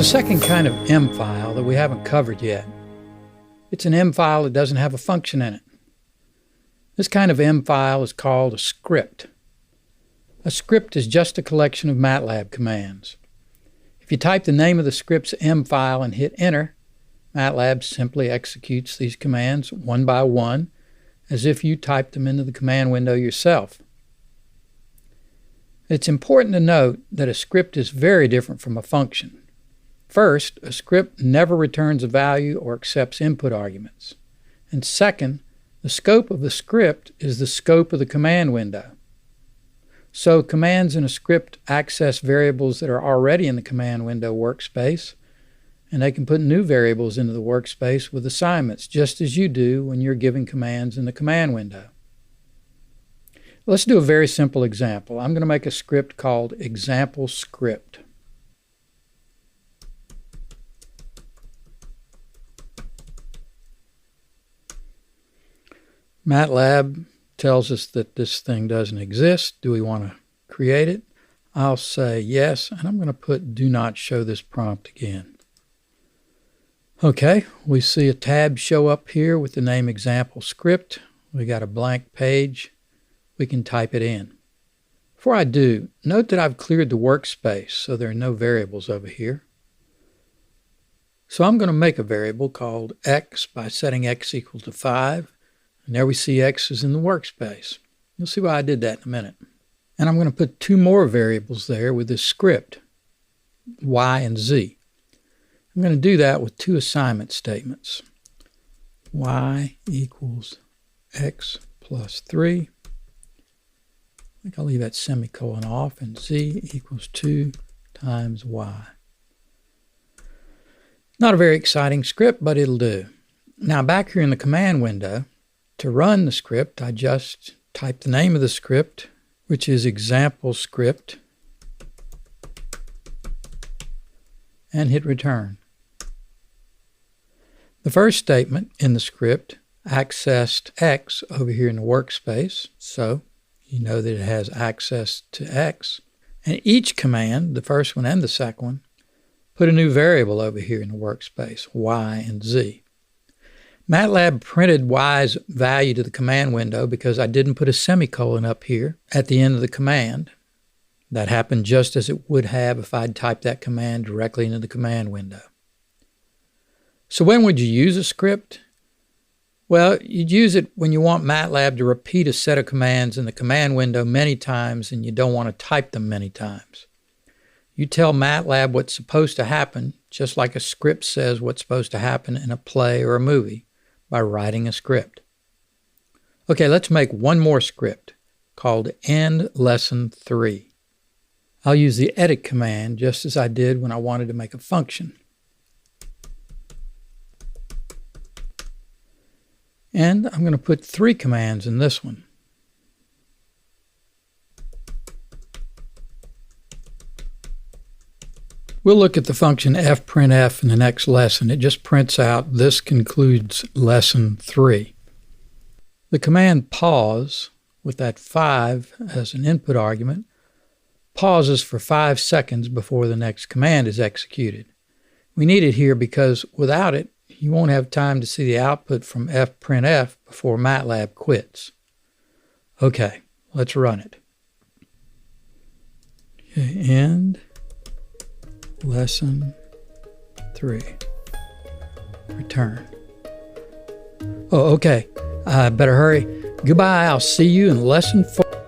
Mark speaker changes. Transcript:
Speaker 1: a second kind of M file that we haven't covered yet. It's an M file that doesn't have a function in it. This kind of M file is called a script. A script is just a collection of MATLAB commands. If you type the name of the script's M file and hit enter, MATLAB simply executes these commands one by one as if you typed them into the command window yourself. It's important to note that a script is very different from a function. First, a script never returns a value or accepts input arguments. And second, the scope of the script is the scope of the command window. So commands in a script access variables that are already in the command window workspace, and they can put new variables into the workspace with assignments, just as you do when you're giving commands in the command window. Let's do a very simple example. I'm going to make a script called example script. MATLAB tells us that this thing doesn't exist. Do we want to create it? I'll say yes, and I'm going to put do not show this prompt again. Okay, we see a tab show up here with the name example script. We got a blank page. We can type it in. Before I do, note that I've cleared the workspace, so there are no variables over here. So I'm going to make a variable called x by setting x equal to 5. And there we see x is in the workspace. You'll see why I did that in a minute. And I'm going to put two more variables there with this script, y and z. I'm going to do that with two assignment statements. Y equals x plus 3. I think I'll leave that semicolon off, and z equals 2 times y. Not a very exciting script, but it'll do. Now back here in the command window, to run the script, I just type the name of the script, which is example script, and hit return. The first statement in the script accessed x over here in the workspace, so you know that it has access to x. And each command, the first one and the second one, put a new variable over here in the workspace, y and z. MATLAB printed y's value to the command window because I didn't put a semicolon up here at the end of the command. That happened just as it would have if I'd typed that command directly into the command window. So when would you use a script? Well, you'd use it when you want MATLAB to repeat a set of commands in the command window many times and you don't want to type them many times. You tell MATLAB what's supposed to happen, just like a script says what's supposed to happen in a play or a movie, by writing a script. Okay, let's make one more script called end lesson 3. I'll use the edit command just as I did when I wanted to make a function. And I'm going to put 3 commands in this one. We'll look at the function fprintf in the next lesson. It just prints out, this concludes lesson 3. The command pause, with that 5 as an input argument, pauses for 5 seconds before the next command is executed. We need it here because without it, you won't have time to see the output from fprintf before MATLAB quits. Okay, let's run it. Okay, end lesson 3. Return. Oh, okay. I better hurry. Goodbye. I'll see you in lesson 4.